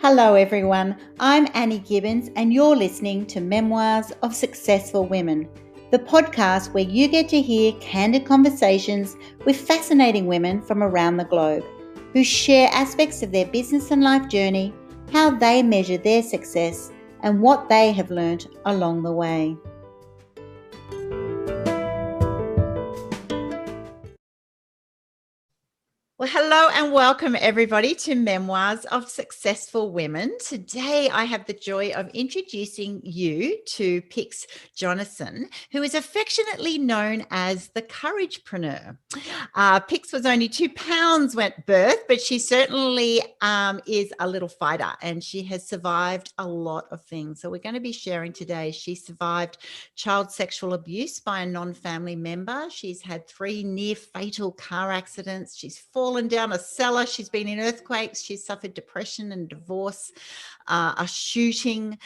Hello everyone, I'm Annie Gibbins and you're listening to Memoirs of Successful Women, the podcast where you get to hear candid conversations with fascinating women from around the globe who share aspects of their business and life journey, how they measure their success and what they have learnt along the way. Well, hello and welcome everybody to Memoirs of Successful Women. Today I have the joy of introducing you to Pix Jonasson, who is affectionately known as the Couragepreneur. Pix was only 2 pounds at birth, but she certainly is a little fighter and she has survived a lot of things. So we're going to be sharing today. She survived child sexual abuse by a non-family member. She's had 3 near fatal car accidents. She's fallen down a cellar. She's been in earthquakes. She's suffered depression and divorce, a shooting.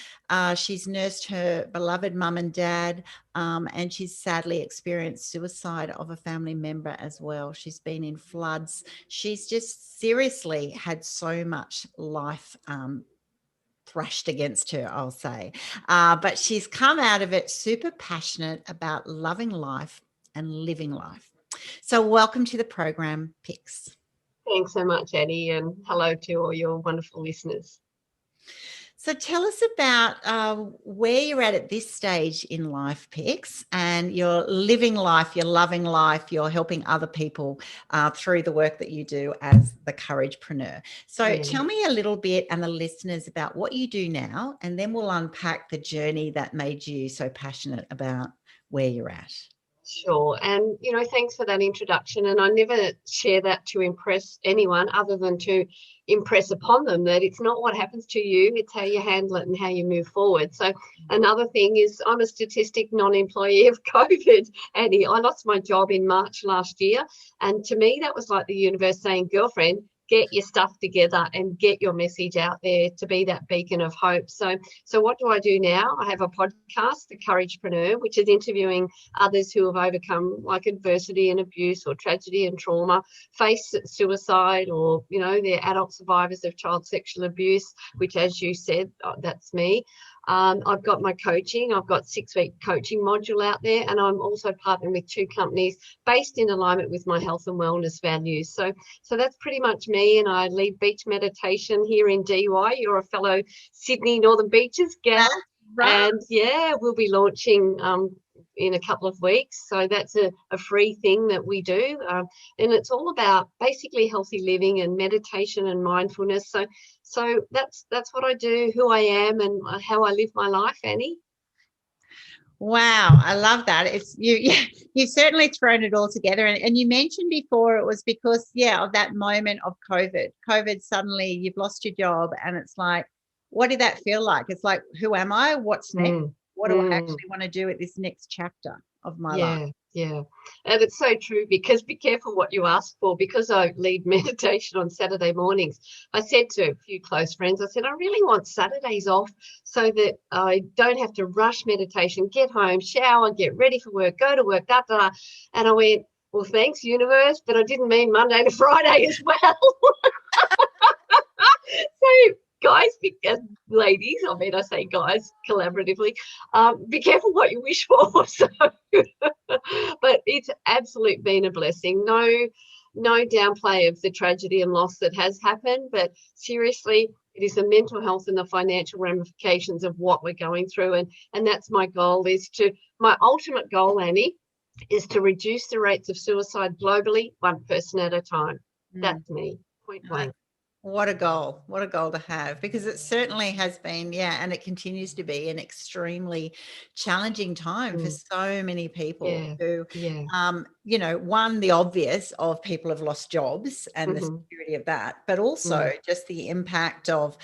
She's nursed her beloved mum and dad, and she's sadly experienced suicide of a family member as well. She's been in floods. She's just seriously had so much life thrashed against her, I'll say. But she's come out of it super passionate about loving life and living life. So welcome to the program, Pix. Thanks so much, Annie, and hello to all your wonderful listeners. So tell us about where you're at this stage in life, Pix, and you're living life, you're loving life, you're helping other people through the work that you do as the Couragepreneur. So tell me a little bit and the listeners about what you do now, and then we'll unpack the journey that made you so passionate about where you're at. Sure. And, thanks for that introduction. And I never share that to impress anyone other than to impress upon them that it's not what happens to you, it's how you handle it and how you move forward. So another thing is I'm a statistic non-employee of COVID, Annie. I lost my job in March last year. And to me, that was like the universe saying, girlfriend, get your stuff together and get your message out there to be that beacon of hope. So what do I do now? I have a podcast, The Couragepreneur, which is interviewing others who have overcome like adversity and abuse or tragedy and trauma, faced suicide, or, they're adult survivors of child sexual abuse, which, as you said, that's me. I've got my coaching. I've got 6-week coaching module out there, and I'm also partnering with 2 companies based in alignment with my health and wellness values. So that's pretty much me, and I lead beach meditation here in DY. You're a fellow Sydney Northern Beaches gal. Right. And we'll be launching in a couple of weeks. So that's a free thing that we do. And it's all about basically healthy living and meditation and mindfulness. So that's what I do, who I am and how I live my life, Annie. Wow, I love that. It's you've certainly thrown it all together. And you mentioned before it was because, of that moment of COVID. COVID, suddenly you've lost your job and it's like, what did that feel like? It's like, who am I? What's next? What do I actually want to do at this next chapter of my life? Yeah. And it's so true, because be careful what you ask for, because I lead meditation on Saturday mornings. I said to a few close friends, I said, I really want Saturdays off so that I don't have to rush meditation, get home, shower, get ready for work, go to work, And I went, well, thanks, universe, but I didn't mean Monday to Friday as well. So guys, ladies, I say guys collaboratively, be careful what you wish for. So, but it's absolutely been a blessing. No downplay of the tragedy and loss that has happened, but seriously, it is the mental health and the financial ramifications of what we're going through. And that's my goal, my ultimate goal, Annie, is to reduce the rates of suicide globally, one person at a time. That's me, point blank. What a goal to have, because it certainly has been, and it continues to be an extremely challenging time for so many people who, one, the obvious of people have lost jobs and the security of that, but also just the impact of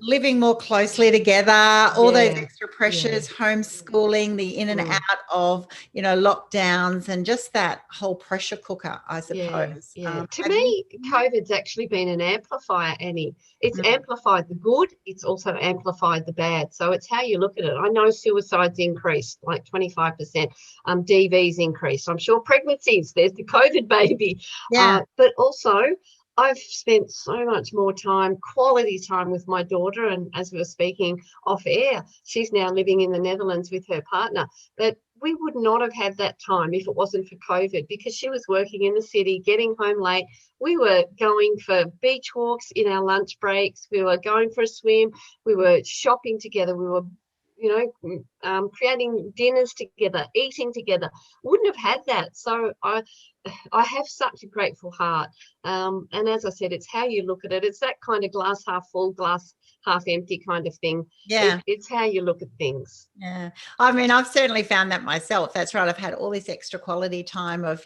living more closely together, all those extra pressures, homeschooling, the in and out of, lockdowns, and just that whole pressure cooker, I suppose. To me, COVID's actually been an amplifier, Annie. It's amplified the good, it's also amplified the bad. So it's how you look at it. I know suicides increased like 25%, DVs increased. I'm sure pregnancies, there's the COVID baby. But also I've spent so much more time, quality time with my daughter. And as we were speaking off air, she's now living in the Netherlands with her partner. But we would not have had that time if it wasn't for COVID, because she was working in the city, getting home late. We were going for beach walks in our lunch breaks. We were going for a swim. We were shopping together. We were, creating dinners together, eating together. Wouldn't have had that. So I have such a grateful heart. And as I said, it's how you look at it. It's that kind of glass half full, glass half empty kind of thing. Yeah. It's how you look at things. Yeah. I mean, I've certainly found that myself. That's right. I've had all this extra quality time of,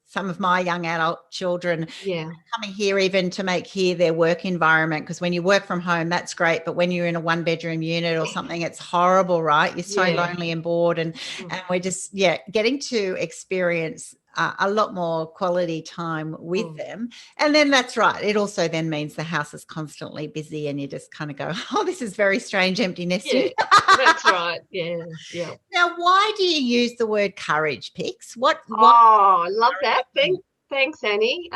some of my young adult children Yeah. coming here even to make here their work environment. Because when you work from home, that's great. But when you're in a 1-bedroom unit or something, it's horrible, right? You're so lonely and bored. And we're just, getting to experience a lot more quality time with them. And then that's right. It also then means the house is constantly busy and you just kind of go, oh, this is very strange, empty nesting. Yeah, that's right. Yeah. Now, why do you use the word courage, Pix? Oh, I love that. Thanks, Annie.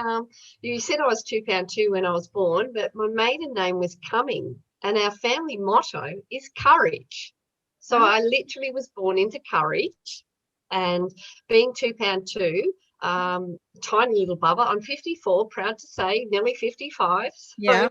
You said I was 2 pound 2 when I was born, but my maiden name was Cumming, and our family motto is courage. So I literally was born into courage, and being 2 pound 2, tiny little bubba. I'm 54, proud to say, nearly 55. So,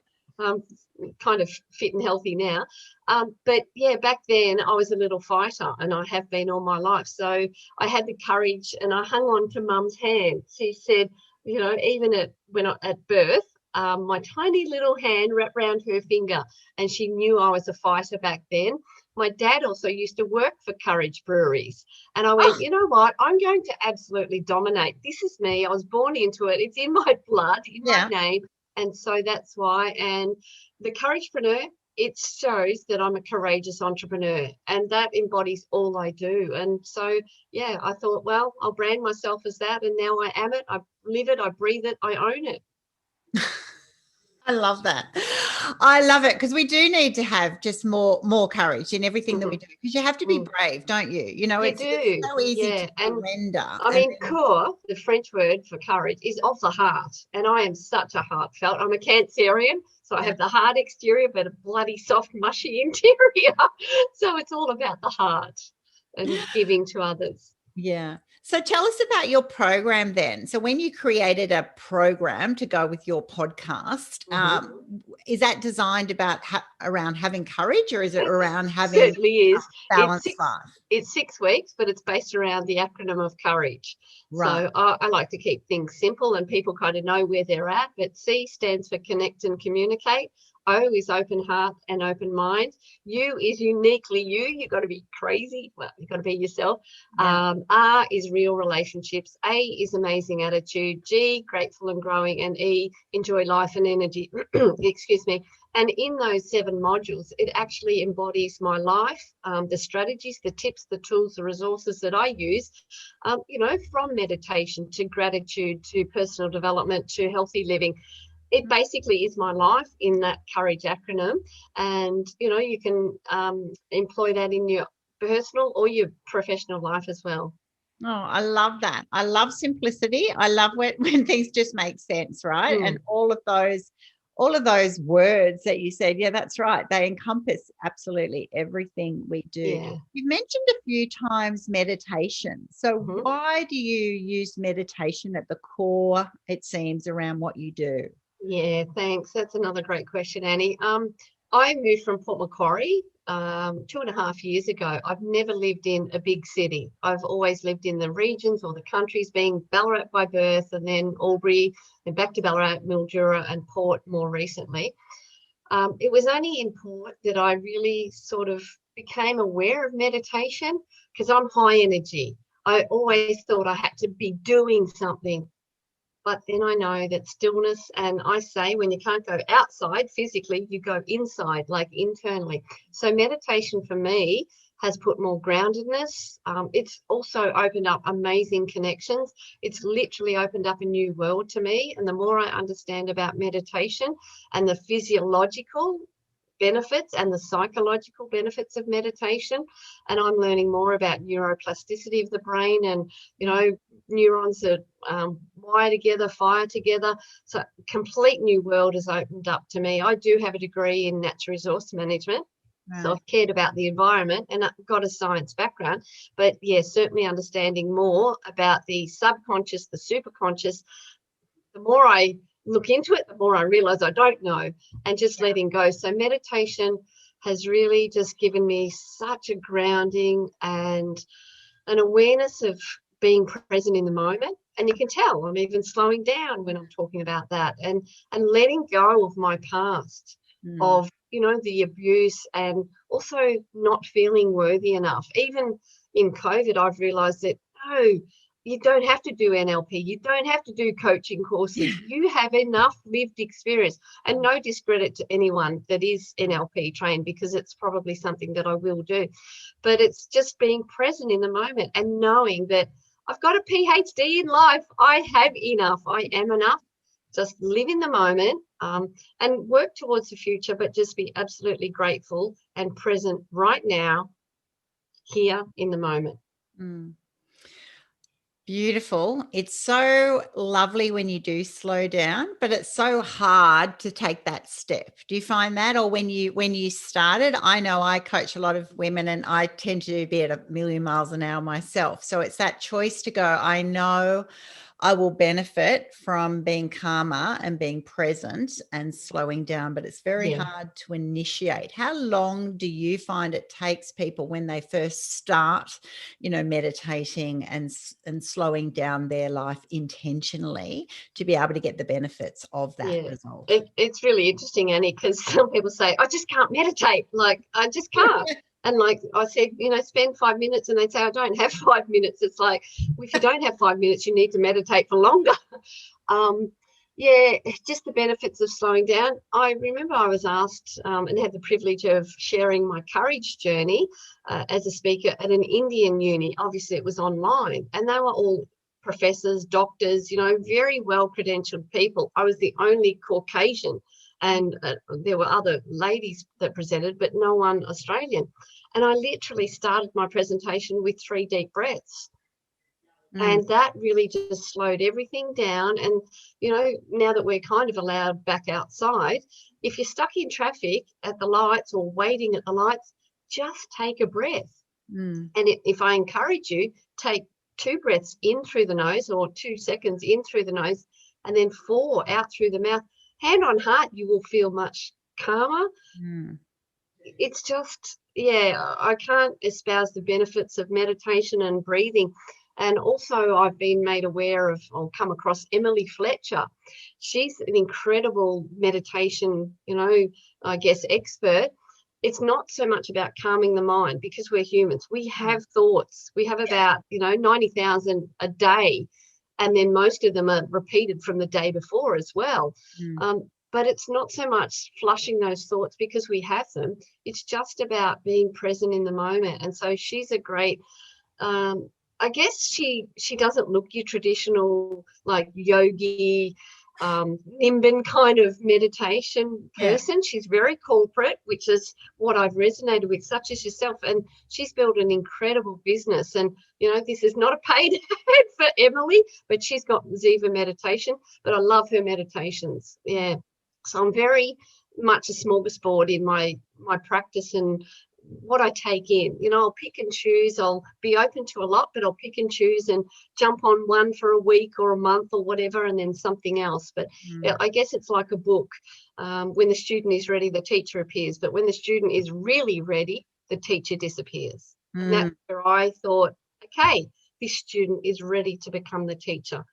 kind of fit and healthy now. But back then I was a little fighter, and I have been all my life. So I had the courage, and I hung on to Mum's hand. She said, even at birth, my tiny little hand wrapped around her finger, and she knew I was a fighter back then. My dad also used to work for Courage Breweries, and I went, you know what? I'm going to absolutely dominate. This is me. I was born into it. It's in my blood, in my name. And so that's why. And the Couragepreneur, it shows that I'm a courageous entrepreneur, and that embodies all I do. And so, I thought, well, I'll brand myself as that. And now I am it. I live it. I breathe it. I own it. I love that. I love it, because we do need to have just more courage in everything that we do, because you have to be brave, don't you? It's so easy to surrender. I mean, coeur, the French word for courage, is of the heart, and I am such a heartfelt. I'm a Cancerian, so I have the hard exterior but a bloody soft mushy interior. So it's all about the heart and giving to others. Yeah. So tell us about your program then. So when you created a program to go with your podcast, is that designed around having courage, or is it around having certainly is. A balanced life? It's 6 weeks, but it's based around the acronym of courage. Right. So I like to keep things simple, and people kind of know where they're at. But C stands for connect and communicate. O is open heart and open mind. U is uniquely you. You've got to be crazy. Well, you've got to be yourself. Yeah. R is real relationships. A is amazing attitude. G, grateful and growing. And E, enjoy life and energy. Excuse me. And in those 7 modules, it actually embodies my life, the strategies, the tips, the tools, the resources that I use, from meditation to gratitude to personal development to healthy living. It basically is my life in that courage acronym. And, you can employ that in your personal or your professional life as well. Oh, I love that. I love simplicity. I love when things just make sense, right? And all of those words that you said, that's right. They encompass absolutely everything we do. Yeah. You've mentioned a few times meditation. So why do you use meditation at the core, it seems, around what you do? Yeah, thanks. That's another great question, Annie. I moved from Port Macquarie 2.5 years ago. I've never lived in a big city. I've always lived in the regions or the countries, being Ballarat by birth, and then Albury, and back to Ballarat, Mildura, and Port more recently. It was only in Port that I really sort of became aware of meditation, because I'm high energy. I always thought I had to be doing something. But then I know that stillness, and I say when you can't go outside physically, you go inside, like internally. So meditation for me has put more groundedness. It's also opened up amazing connections. It's literally opened up a new world to me. And the more I understand about meditation and the physiological benefits and the psychological benefits of meditation. And I'm learning more about neuroplasticity of the brain, and neurons that wire together, fire together. So complete new world has opened up to me. I do have a degree in natural resource management. Right. So I've cared about the environment and I've got a science background, but certainly understanding more about the subconscious, the superconscious. The more I look into it, the more I realize I don't know, and just letting go. So meditation has really just given me such a grounding and an awareness of being present in the moment. And you can tell I'm even slowing down when I'm talking about that, and letting go of my past, of the abuse, and also not feeling worthy enough. Even in COVID, I've realized that you don't have to do NLP. You don't have to do coaching courses. You have enough lived experience. And no discredit to anyone that is NLP trained, because it's probably something that I will do. But it's just being present in the moment and knowing that I've got a PhD in life. I have enough. I am enough. Just live in the moment and work towards the future, but just be absolutely grateful and present right now, here in the moment. Beautiful. It's so lovely when you do slow down, but it's so hard to take that step. Do you find that? Or when you started, I know I coach a lot of women and I tend to be at a million miles an hour myself. So it's that choice to go, I know I will benefit from being calmer and being present and slowing down, but it's very hard to initiate. How long do you find it takes people when they first start, meditating and slowing down their life intentionally to be able to get the benefits of that result? It's really interesting, Annie, because some people say, I just can't meditate. Like, I just can't. And like I said, spend 5 minutes, and they say, I don't have 5 minutes. It's like, well, if you don't have 5 minutes, you need to meditate for longer. Just the benefits of slowing down. I remember I was asked and had the privilege of sharing my courage journey as a speaker at an Indian uni. Obviously, it was online, and they were all professors, doctors, very well-credentialed people. I was the only Caucasian, and there were other ladies that presented, but no one Australian. And I literally started my presentation with 3 deep breaths. And that really just slowed everything down. And, now that we're kind of allowed back outside, if you're stuck in traffic at the lights or waiting at the lights, just take a breath. And if I encourage you, take 2 breaths in through the nose, or 2 seconds in through the nose, and then 4 out through the mouth. Hand on heart, you will feel much calmer. It's just, I can't espouse the benefits of meditation and breathing. And also I've been made aware of, or come across Emily Fletcher. She's an incredible meditation, expert. It's not so much about calming the mind, because we're humans. We have thoughts. We have about, 90,000 a day. And then most of them are repeated from the day before as well. But it's not so much flushing those thoughts because we have them. It's just about being present in the moment. And so she's a great, I guess she doesn't look your traditional like yogi, Nimbin kind of meditation person. She's very corporate, which is what I've resonated with, such as yourself. And she's built an incredible business. And, this is not a paid ad for Emily, but she's got Ziva meditation. But I love her meditations. So I'm very much a smorgasbord in my practice and what I take in. I'll pick and choose. I'll be open to a lot, but I'll pick and choose and jump on one for a week or a month or whatever, and then something else. But I guess it's like a book. When the student is ready, the teacher appears. But when the student is really ready, the teacher disappears. And that's where I thought, okay, this student is ready to become the teacher.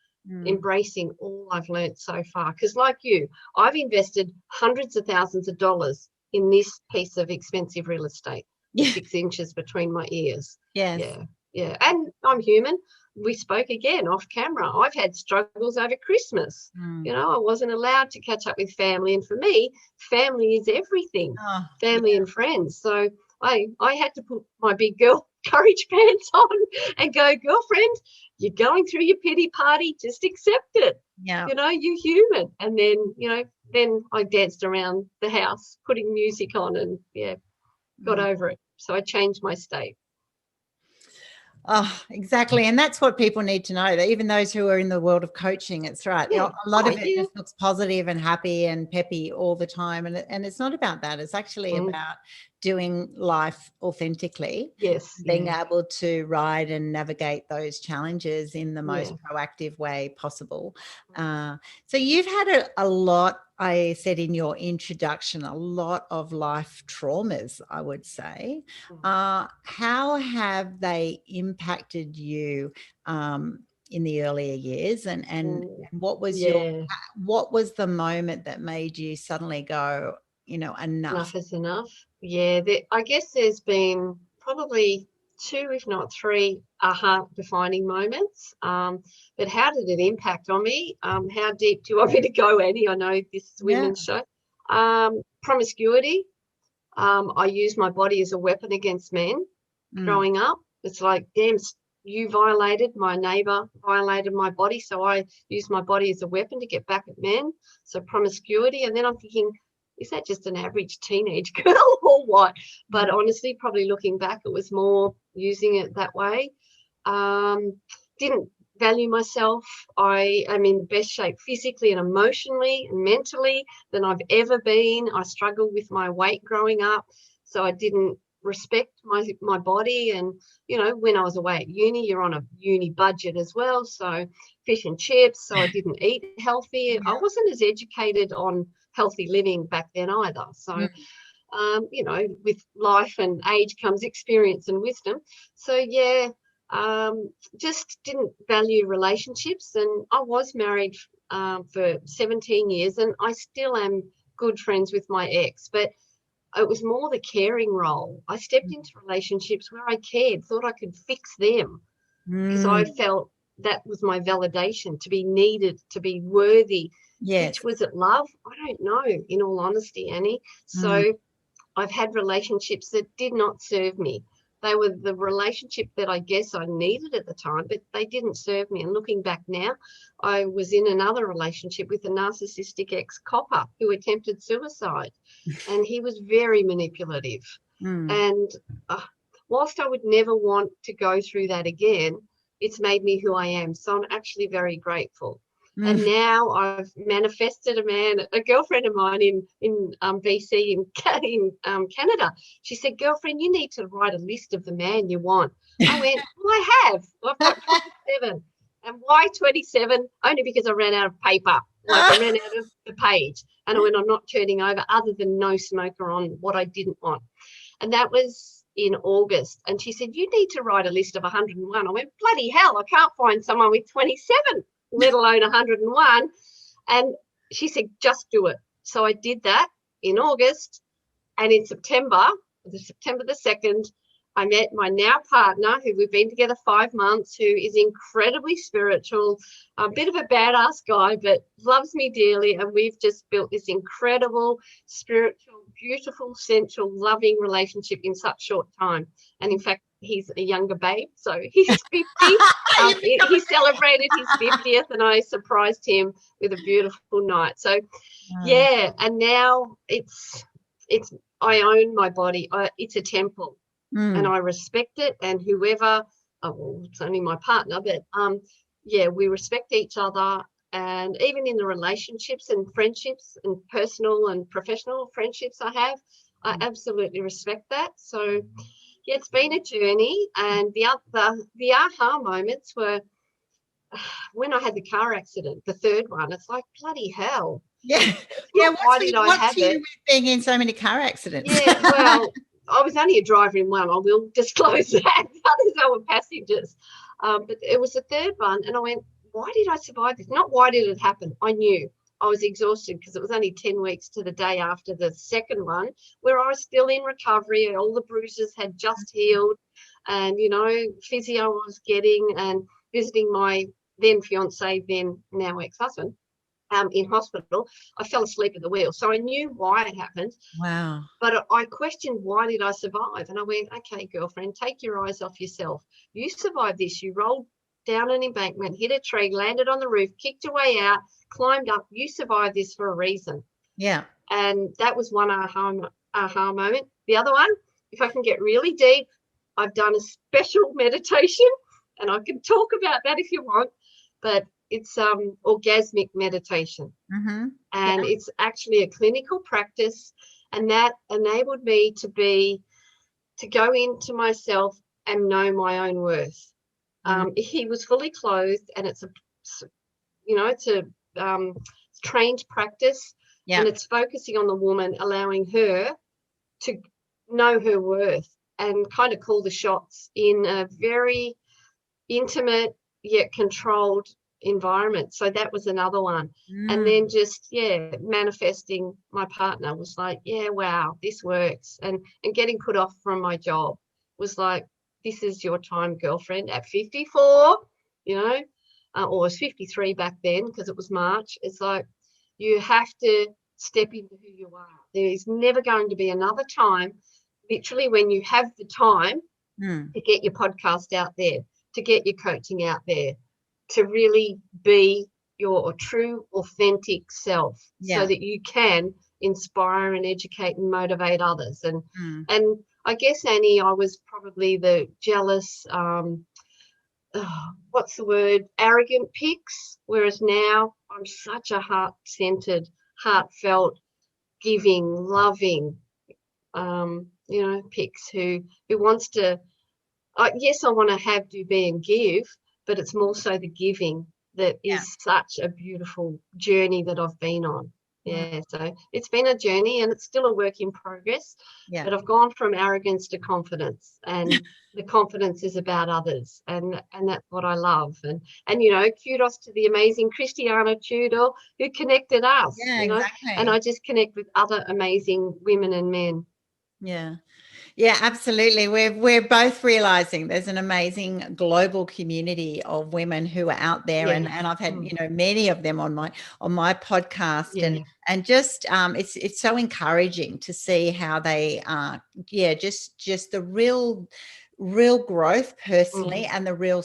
Embracing all I've learned so far. Because like you, I've invested hundreds of thousands of dollars in this piece of expensive real estate, 6 inches between my ears. Yeah. And I'm human. We spoke again off camera. I've had struggles over Christmas. I wasn't allowed to catch up with family. And for me, family is everything, family and friends. So I had to put my big girl courage pants on and go, girlfriend, you're going through your pity party, just accept it. You're human. And then, then I danced around the house, putting music on, and got over it. So I changed my state. Oh, exactly. And that's what people need to know, that even those who are in the world of coaching, it's right. Yeah. A lot of it just looks positive and happy and peppy all the time. And it's not about that. It's actually about doing life authentically. Yes. Being able to ride and navigate those challenges in the most proactive way possible. So you've had a lot, I said in your introduction, a lot of life traumas, I would say. How have they impacted you in the earlier years? And what was what was the moment that made you suddenly go, enough? Enough is enough. Yeah, I guess there's been probably 2, if not 3, aha defining moments. But how did it impact on me? How deep do you want me to go, Annie? I know this is a women's show. Promiscuity. I used my body as a weapon against men growing up. It's like, damn, you violated, my neighbour violated my body, so I used my body as a weapon to get back at men. So promiscuity. And then I'm thinking, is that just an average teenage girl or what? But honestly, probably looking back, it was more using it that way. Didn't value myself. I am in the best shape physically and emotionally and mentally than I've ever been. I struggled with my weight growing up, so I didn't respect my body. And when I was away at uni, you're on a uni budget as well, so fish and chips, so I didn't eat healthy. I wasn't as educated on healthy living back then either. So with life and age comes experience and wisdom. So just didn't value relationships. And I was married for 17 years, and I still am good friends with my ex, but it was more the caring role. I stepped into relationships where I cared, thought I could fix them, because I felt that was my validation, to be needed, to be worthy. Yes. Which was it love? I don't know, in all honesty, Annie. So I've had relationships that did not serve me. They were the relationship that I guess I needed at the time, but they didn't serve me. And looking back now, I was in another relationship with a narcissistic ex-copper who attempted suicide, and he was very manipulative. And whilst I would never want to go through that again, it's made me who I am. So I'm actually very grateful. And now I've manifested a girlfriend of mine in BC in Canada. She said, girlfriend, you need to write a list of the man you want. I went, well, I have. I've got 27. And why 27? Only because I ran out of paper. I ran out of the page. And I went, I'm not turning over, other than no smoker on what I didn't want. And that was in August. And she said, you need to write a list of 101. I went, bloody hell, I can't find someone with 27. Let alone 101. And she said, just do it. So I did that in August. And in September the 2nd, I met my now partner, who we've been together 5 months, who is incredibly spiritual, a bit of a badass guy, but loves me dearly. And we've just built this incredible, spiritual, beautiful, sensual, loving relationship in such short time. And in fact, he's a younger babe, so he's 50. He celebrated his 50th, and I surprised him with a beautiful night. So and now it's I own my body. It's a temple, and I respect it. And whoever, it's only my partner, but we respect each other. And even in the relationships and friendships and personal and professional friendships I absolutely respect that. So it's been a journey. And the aha moments were when I had the car accident, the third one. It's like, bloody hell. Why did I have it? With being in so many car accidents? Well, I was only a driver in one. I will disclose that. Others were passengers. But it was the third one. And I went, why did I survive this? Not why did it happen? I knew. I was exhausted because it was only 10 weeks to the day after the second one, where I was still in recovery. All the bruises had just healed, and physio I was getting, and visiting my then fiance, then now ex-husband, in hospital. I fell asleep at the wheel, so I knew why it happened. Wow. But I questioned, why did I survive? And I went, okay, girlfriend, take your eyes off yourself. You survived this. You rolled down an embankment, hit a tree, landed on the roof, kicked your way out, climbed up. You survived this for a reason. Yeah. And that was one aha moment. The other one, if I can get really deep, I've done a special meditation, and I can talk about that if you want, but it's orgasmic meditation. Mm-hmm. And it's actually a clinical practice, and that enabled me to go into myself and know my own worth. He was fully clothed, and it's a trained practice, Yeah. and it's focusing on the woman, allowing her to know her worth and kind of call the shots in a very intimate yet controlled environment. So that was another one. And then just manifesting my partner was like, yeah, wow, this works. And getting put off from my job was like, this is your time, girlfriend, at 54, or it was 53 back then because it was March. It's like, you have to step into who you are. There is never going to be another time, literally, when you have the time to get your podcast out there, to get your coaching out there, to really be your true, authentic self, so that you can inspire and educate and motivate others. And I guess, Annie, I was probably the jealous, what's the word, arrogant pix, whereas now I'm such a heart-centered, heartfelt, giving, loving, pix who wants to, yes, I want to have, do, be, and give, but it's more so the giving that is such a beautiful journey that I've been on. Yeah, so it's been a journey, and it's still a work in progress. Yeah. But I've gone from arrogance to confidence, and the confidence is about others, and that's what I love. And kudos to the amazing Christiana Tudor who connected us. Yeah, exactly. And I just connect with other amazing women and men. Yeah. Yeah, absolutely. We're both realizing there's an amazing global community of women who are out there, and I've had many of them on my podcast, and just it's so encouraging to see how they just the real growth personally, and the real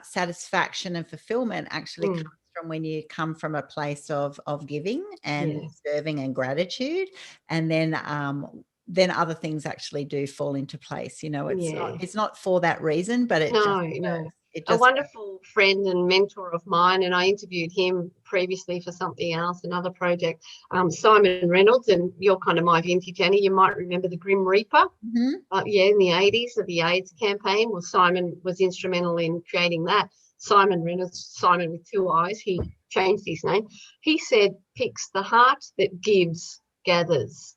satisfaction and fulfillment actually comes from when you come from a place of giving and serving and gratitude, and then other things actually do fall into place. It's not for that reason, but it a wonderful friend and mentor of mine, and I interviewed him previously for something else, another project, Simon Reynolds, and you're kind of my vintage, Annie. You might remember the Grim Reaper. In the 80s of the AIDS campaign. Well, Simon was instrumental in creating that. Simon Reynolds, Simon with two eyes, he changed his name. He said, "Picks the heart that gives gathers.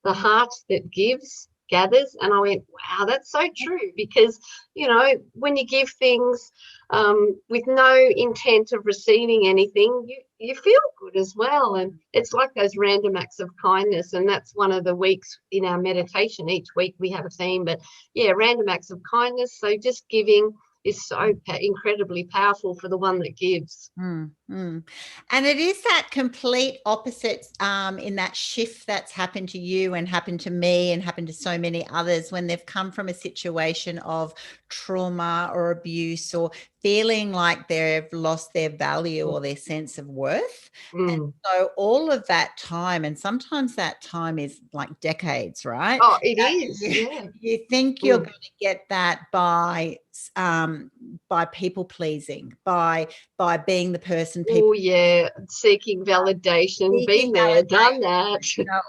The heart that gives gathers." And I went, wow, that's so true, because when you give things with no intent of receiving anything, you feel good as well. And it's like those random acts of kindness, and that's one of the weeks in our meditation. Each week we have a theme, but random acts of kindness. So just giving is so incredibly powerful for the one that gives. And it is that complete opposite in that shift that's happened to you and happened to me and happened to so many others when they've come from a situation of trauma or abuse, or feeling like they've lost their value or their sense of worth. And so all of that time, and sometimes that time is like decades, right? Oh, it is. You think you're going to get that by people pleasing, by being the person people seeking validation, been there, done that.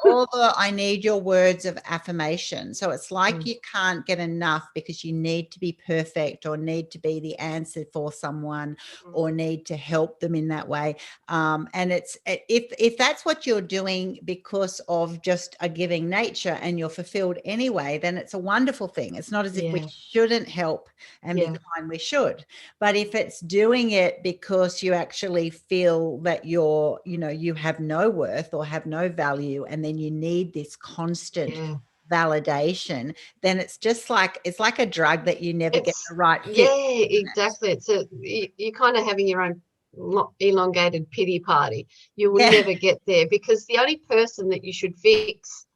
All the I need your words of affirmation. So it's like you can't get enough because you need to be perfect, or need to be the answer for someone, or need to help them in that way. And it's if that's what you're doing because of just a giving nature and you're fulfilled anyway, then it's a wonderful thing. It's not as if we shouldn't help and be kind, we should. But if it's doing it because you actually feel that you have no worth or have no value, and then you need this constant validation, then it's like a drug that you never get the right fit. Exactly. You're kind of having your own elongated pity party. You will never get there, because the only person that you should fix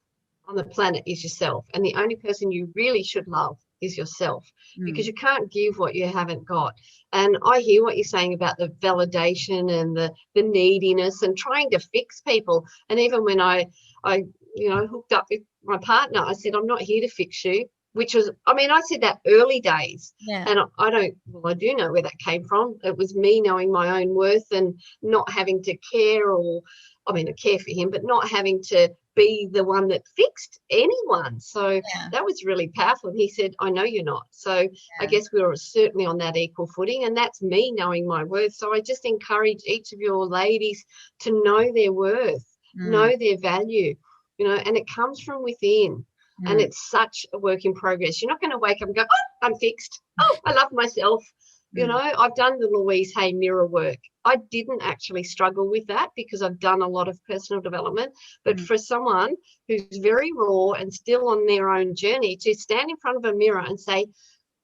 on the planet is yourself, and the only person you really should love is yourself, because Mm. you can't give what you haven't got. And I hear what you're saying about the validation and the neediness and trying to fix people. And even when I hooked up with my partner, I said, I'm not here to fix you, which was, I mean, I said that early days. Yeah. And I do know where that came from. It was me knowing my own worth and not having to care, or, I mean, I care for him, but not having to be the one that fixed anyone. So that was really powerful. And he said, I know you're not. So I guess we were certainly on that equal footing, and that's me knowing my worth. So I just encourage each of your ladies to know their worth, know their value, and it comes from within. And it's such a work in progress. You're not going to wake up and go, oh, I'm fixed. Oh, I love myself. I've done the Louise Hay mirror work. I didn't actually struggle with that because I've done a lot of personal development. But for someone who's very raw and still on their own journey, to stand in front of a mirror and say,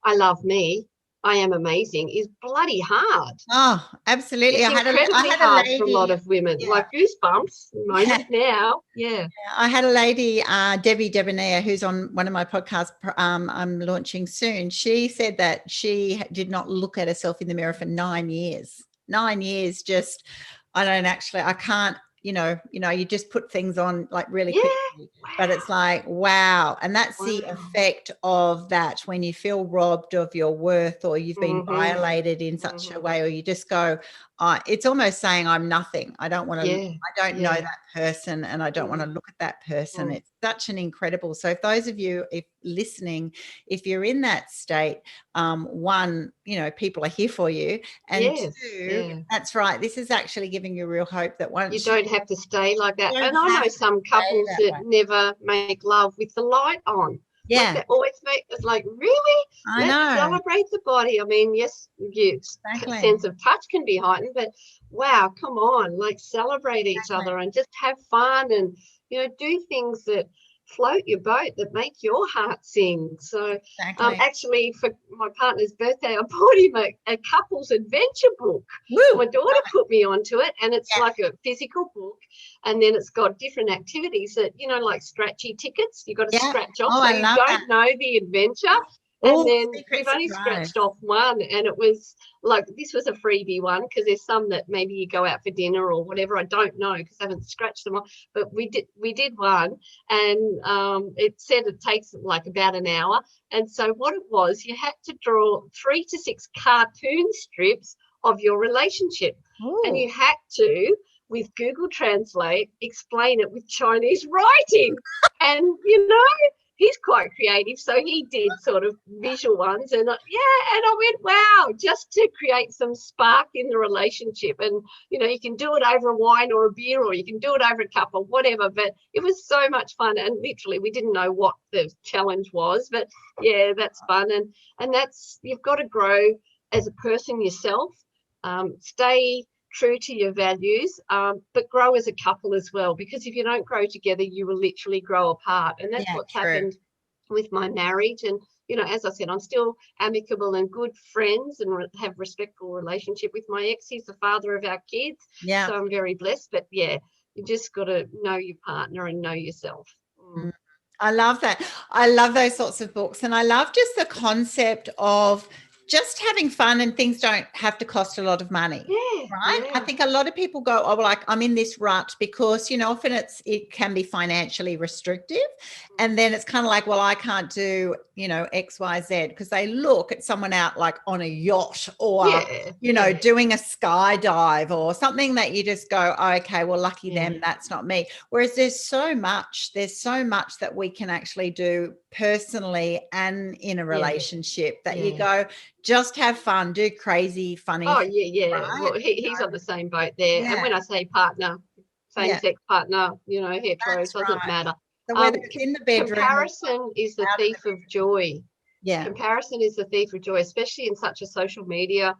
I love me, I am amazing, is bloody hard. Oh, absolutely. It's incredibly hard for a lot of women. Like goosebumps moment now. Yeah. I had a lady, Debbie Debonair, who's on one of my podcasts I'm launching soon. She said that she did not look at herself in the mirror for 9 years. 9 years, just, I can't, you just put things on like really quickly, but it's like, wow. And that's the effect of that, when you feel robbed of your worth, or you've been violated in such a way, or you just go, it's almost saying I'm nothing. I don't want to, I don't know that person, and I don't want to look at that person. It's such an incredible. So if those of you, if listening, if you're in that state, one, people are here for you. And two, that's right. This is actually giving you real hope that once you don't have to stay like that. And I know some couples that never make love with the light on. Yeah. Like they always make it's like, really? Let's celebrate the body. I mean, yes, sense of touch can be heightened, but wow, come on, like celebrate each other and just have fun and, do things that float your boat, that make your heart sing. So actually for my partner's birthday, I bought him a couples adventure book. Woo! My daughter put me onto it, and it's like a physical book, and then it's got different activities that, like scratchy tickets you've got to scratch off, so you don't know the adventure. And then we've only scratched off one, and it was like, this was a freebie one, because there's some that maybe you go out for dinner or whatever. I don't know because I haven't scratched them off, but we did one, and it said it takes like about an hour. And so what it was, you had to draw 3 to 6 cartoon strips of your relationship. And you had to, with Google Translate, explain it with Chinese writing. And he's quite creative, so he did sort of visual ones, and and I went, wow, just to create some spark in the relationship. And you can do it over a wine or a beer, or you can do it over a cup or whatever, but it was so much fun. And literally we didn't know what the challenge was, but that's fun. And that's, you've got to grow as a person yourself, stay true to your values, but grow as a couple as well, because if you don't grow together, you will literally grow apart. And that's what's happened with my marriage. And as I said, I'm still amicable and good friends, and have respectful relationship with my ex. He's the father of our kids, so I'm very blessed. But you just got to know your partner and know yourself. I love that. I love those sorts of books, and I love just the concept of just having fun, and things don't have to cost a lot of money. Right? I think a lot of people go, oh, well, like, I'm in this rut because, often it can be financially restrictive. And then it's kind of like, well, I can't do, X, Y, Z, because they look at someone out like on a yacht, or, doing a skydive or something that you just go, oh, okay, well, lucky them, that's not me. Whereas there's so much that we can actually do personally and in a relationship that you go, just have fun, do crazy, funny. Oh, right? Well, he's on the same boat there. And when I say partner, same-sex partner, hetero, it doesn't matter. So whether it's in the bedroom. Comparison is the thief of joy. Yeah. Comparison is the thief of joy, especially in such a social media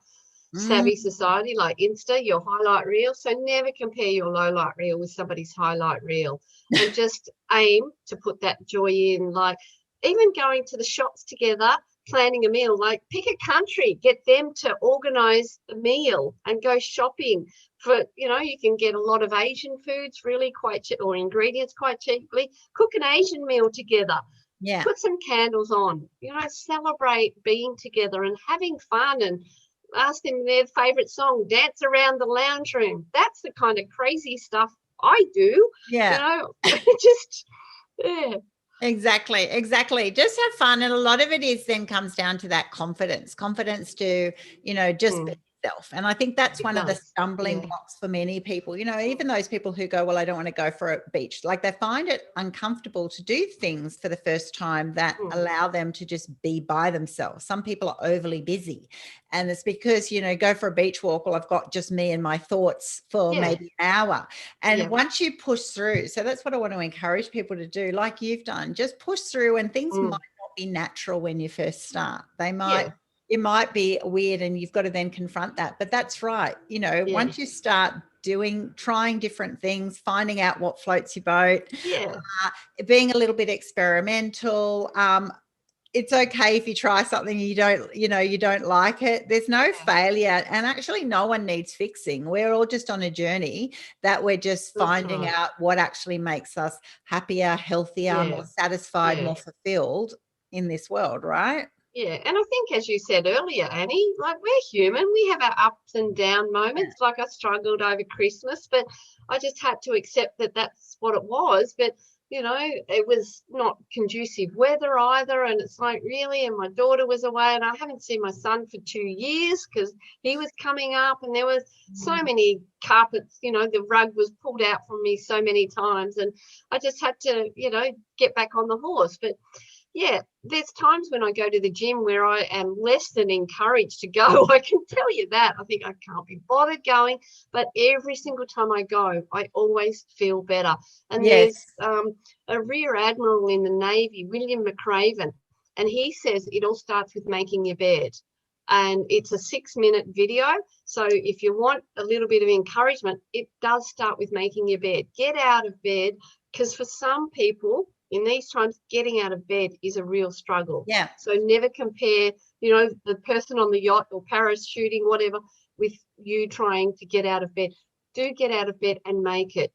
savvy society like Insta, your highlight reel. So never compare your low light reel with somebody's highlight reel, and just aim to put that joy in. Like, even going to the shops together, planning a meal, like pick a country, get them to organize a meal and go shopping for, you can get a lot of Asian foods really quite cheap, or ingredients quite cheaply. Cook an Asian meal together. Yeah. Put some candles on, celebrate being together and having fun, and ask them their favorite song, dance around the lounge room. That's the kind of crazy stuff I do, Yeah. just, yeah. Exactly. Just have fun. And a lot of it is then comes down to that confidence to, just be yourself. And I think that's It one of the does. stumbling Yeah. blocks for many people, even those people who go, well, I don't want to go for a beach. Like they find it uncomfortable to do things for the first time that allow them to just be by themselves. Some people are overly busy. And it's because, go for a beach walk. Well, I've got just me and my thoughts for maybe an hour. And once you push through, so that's what I want to encourage people to do, like you've done, just push through. And things might not be natural when you first start. It might be weird and you've got to then confront that. But that's right. Once you start trying different things, finding out what floats your boat, being a little bit experimental, it's okay if you try something you don't like it. There's no failure, and actually no one needs fixing. We're all just on a journey that we're just finding out what actually makes us happier, healthier, more satisfied, more fulfilled in this world, right? Yeah, and I think, as you said earlier, Annie, like we're human. We have our ups and down moments. Like I struggled over Christmas, but I just had to accept that that's what it was. But it was not conducive weather either. And it's like, really? And my daughter was away, and I haven't seen my son for 2 years because he was coming up, and there was so many carpets, the rug was pulled out from me so many times, and I just had to, get back on the horse. But yeah, there's times when I go to the gym where I am less than encouraged to go. I can tell you that. I think I can't be bothered going, but every single time I go, I always feel better. And there's a rear admiral in the Navy, William McRaven, and he says it all starts with making your bed. And it's a 6-minute video. So if you want a little bit of encouragement, it does start with making your bed. Get out of bed, because for some people, in these times, getting out of bed is a real struggle. Yeah. So never compare, the person on the yacht or parachuting, whatever, with you trying to get out of bed. Do get out of bed and make it,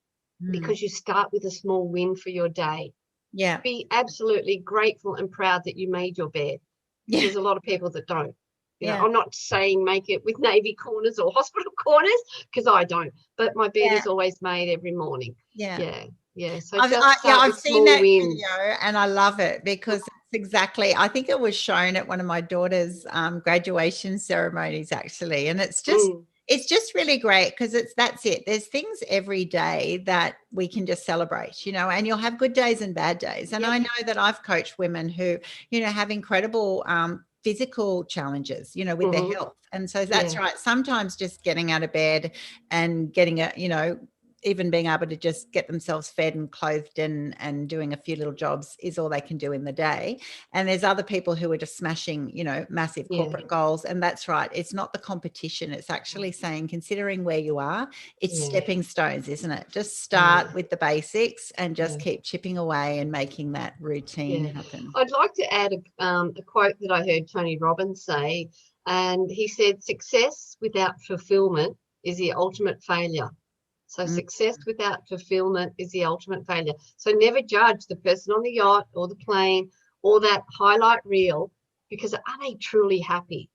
because you start with a small win for your day. Yeah. Be absolutely grateful and proud that you made your bed. Yeah. There's a lot of people that don't. Yeah. I'm not saying make it with Navy corners or hospital corners, because I don't. But my bed is always made every morning. Yeah. So I've seen that wins. video and I love it, because it's exactly, I think it was shown at one of my daughter's graduation ceremonies actually. And it's just really great, because that's it. There's things every day that we can just celebrate, and you'll have good days and bad days. And I know that I've coached women who, have incredible physical challenges, with their health. And so that's right. Sometimes just getting out of bed and getting even being able to just get themselves fed and clothed and doing a few little jobs is all they can do in the day. And there's other people who are just smashing, massive corporate goals. And that's right. It's not the competition. It's actually saying, considering where you are, it's stepping stones, isn't it? Just start with the basics and just keep chipping away and making that routine happen. I'd like to add a quote that I heard Tony Robbins say, and he said, success without fulfillment is the ultimate failure. So success without fulfillment is the ultimate failure. So never judge the person on the yacht or the plane or that highlight reel, because are they truly happy?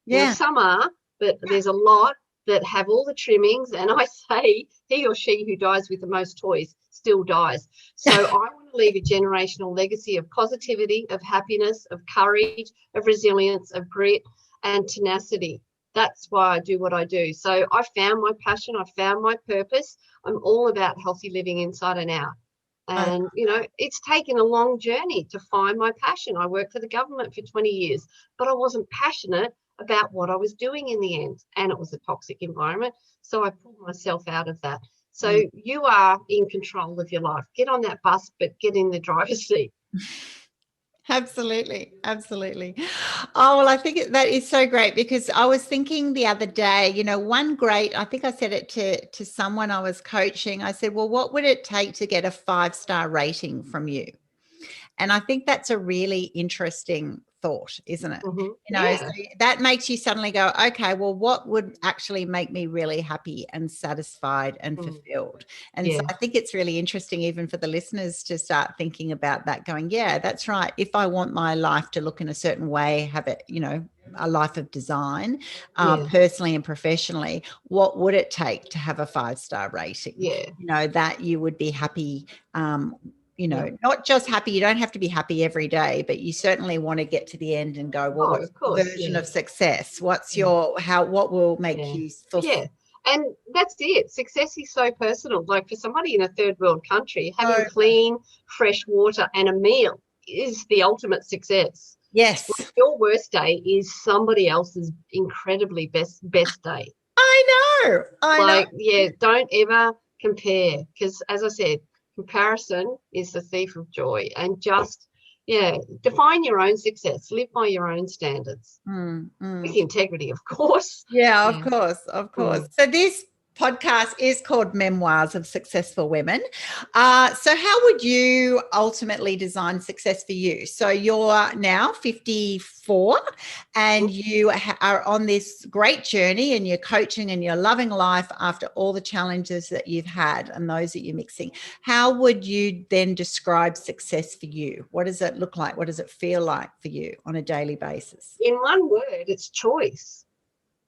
Yeah. Some are, but there's a lot that have all the trimmings, and I say he or she who dies with the most toys still dies. So I want to leave a generational legacy of positivity, of happiness, of courage, of resilience, of grit and tenacity. That's why I do what I do. So I found my passion. I found my purpose. I'm all about healthy living inside and out. And, it's taken a long journey to find my passion. I worked for the government for 20 years, but I wasn't passionate about what I was doing in the end. And it was a toxic environment. So I pulled myself out of that. So you are in control of your life. Get on that bus, but get in the driver's seat. Absolutely. Oh, well, I think that is so great, because I was thinking the other day, I think I said it to someone I was coaching. I said, well, what would it take to get a 5-star rating from you? And I think that's a really interesting thought, isn't it? Mhm. You know, so Yeah. that makes you suddenly go, okay, well, what would actually make me really happy and satisfied and fulfilled? And so Yeah. I think it's really interesting, even for the listeners, to start thinking about that, going, yeah, that's right. If I want my life to look in a certain way, have it, you know, a life of design, Yeah. personally and professionally, what would it take to have a 5-star rating? Yeah. You know, that you would be happy, you know, Yeah. not just happy. You don't have to be happy every day, but you certainly want to get to the end and go, well, Oh, what's of your course. version Yeah. of success? What's Yeah. your, what will make Yeah. you Yeah. fulfill? And that's it. Success is so personal. Like for somebody in a third world country, having So, clean, fresh water and a meal is the ultimate success. yes, Your worst day is somebody else's incredibly best day. I know. Like, yeah, don't ever compare, because as I said, comparison is the thief of joy. And just, yeah, define your own success, live by your own standards Mm, with mm. integrity, of course. Yeah, of Yeah. course, of course. Mm. So this podcast is called Memoirs of Successful Women. So how would you ultimately design success for you? So you're now 54 and you are on this great journey, and you're coaching and you're loving life after all the challenges that you've had and those that you're mixing. How would you then describe success for you? What does it look like? What does it feel like for you on a daily basis? In one word, it's choice.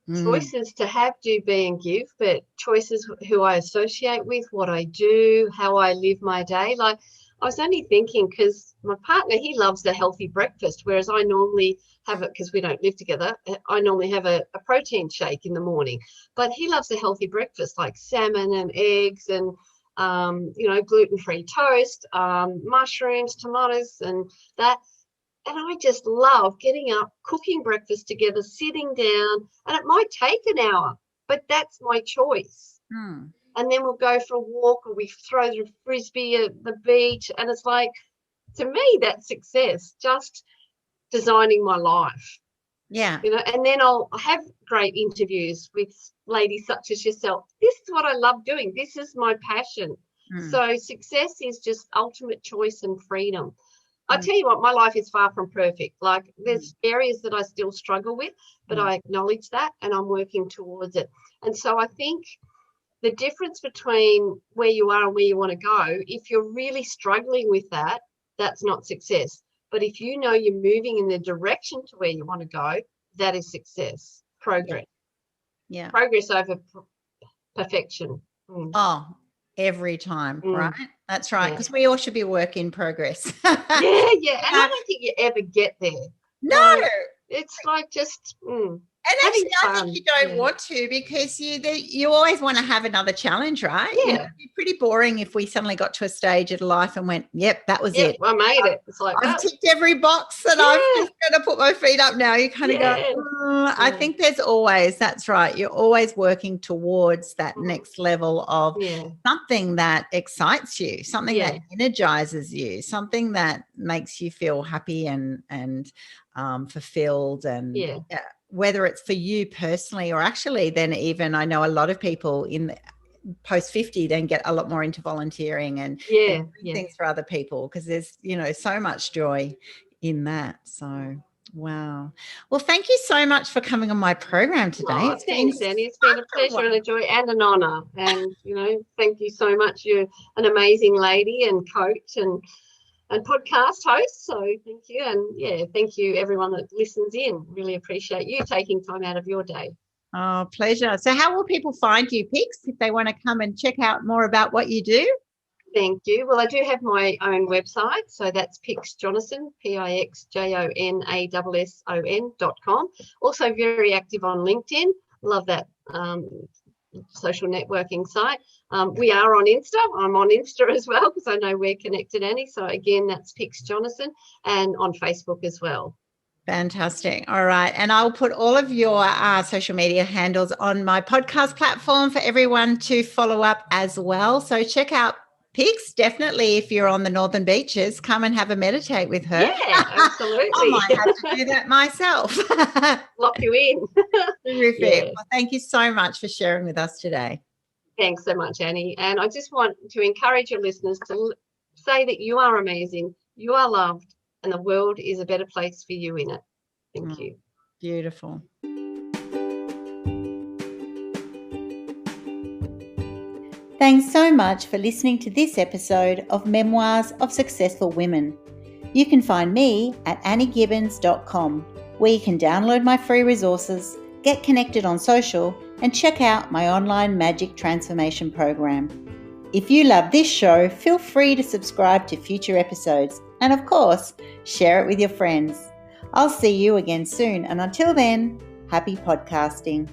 Mm, Choices to have, do, be, and give, but choices who I associate with, what I do, how I live my day. Like, I was only thinking, because my partner, he loves a healthy breakfast, whereas I normally have it, because we don't live together, I normally have a protein shake in the morning. But he loves a healthy breakfast, like salmon and eggs and, you know, gluten-free toast, mushrooms, tomatoes, and that. And I just love getting up, cooking breakfast together, sitting down, and it might take an hour, but that's my choice. mm. And then we'll go for a walk, or we throw the frisbee at the beach. And it's like, to me, that's success, just designing my life, Yeah. you know. And then I'll have great interviews with ladies such as yourself. This is what I love doing. This is my passion. Mm, So success is just ultimate choice and freedom. I mm, tell you what, my life is far from perfect. Like, mm, there's areas that I still struggle with, but mm. I acknowledge that and I'm working towards it. And so I think the difference between where you are and where you want to go, if you're really struggling with that, that's not success. But if you know you're moving in the direction to where you want to go, that is success, Yeah. progress, Yeah. progress over perfection. Mm, Oh, every time, right? mm, That's right. yeah. Because we all should be work in progress. Yeah, yeah. And I Uh, don't think you ever get there. no. Like, it's like just And having actually, I think fun. you don't Yeah. want to, because you always want to have another challenge, right? You know, Yeah. it'd be pretty boring if we suddenly got to a stage of life and went, yep, that was Yep. it. I made it. It's like, I've oh, ticked every box and I'm yeah. just going to put my feet up now. You kind of go, Yeah. I Yeah. think there's always, that's right. You're always working towards that Mm, next level of yeah. something that excites you, something that Yeah. energizes you, something that makes you feel happy and fulfilled. And Yeah. whether it's for you personally, or actually then even I know a lot of people in the post 50 then get a lot more into volunteering and Yeah. doing Yeah. things for other people, because there's, you know, so much joy in that. So wow. Well, thank you so much for coming on my program today. Oh, It's been thanks, Annie. It's been a such a pleasure and a joy and an honor. And, you know, thank you so much. You're an amazing lady and coach and podcast host. So thank you. And yeah, thank you everyone that listens in. Really appreciate you taking time out of your day. oh, pleasure. So how will people find you, Pix, if they want to come and check out more about what you do? Thank you. Well, I do have my own website. So that's Jonasson, PIXJONASSON.com. Also very active on LinkedIn. Love that social networking site. We are on Insta. I'm on Insta as well, because I know we're connected, Annie. So again, that's Pix Jonasson, and on Facebook as well. Fantastic. All right. And I'll put all of your social media handles on my podcast platform for everyone to follow up as well. So check out Pix. Definitely, if you're on the Northern Beaches, come and have a meditate with her. Yeah, I absolutely. might have to do that myself. Lock you in. Terrific. Yeah. Well, thank you so much for sharing with us today. Thanks so much, Annie. And I just want to encourage your listeners to say that you are amazing, you are loved, and the world is a better place for you in it. Thank you. Beautiful. Thanks so much for listening to this episode of Memoirs of Successful Women. You can find me at anniegibbins.com, where you can download my free resources, get connected on social, and check out my online magic transformation program. If you love this show, feel free to subscribe to future episodes and, of course, share it with your friends. I'll see you again soon, and until then, happy podcasting.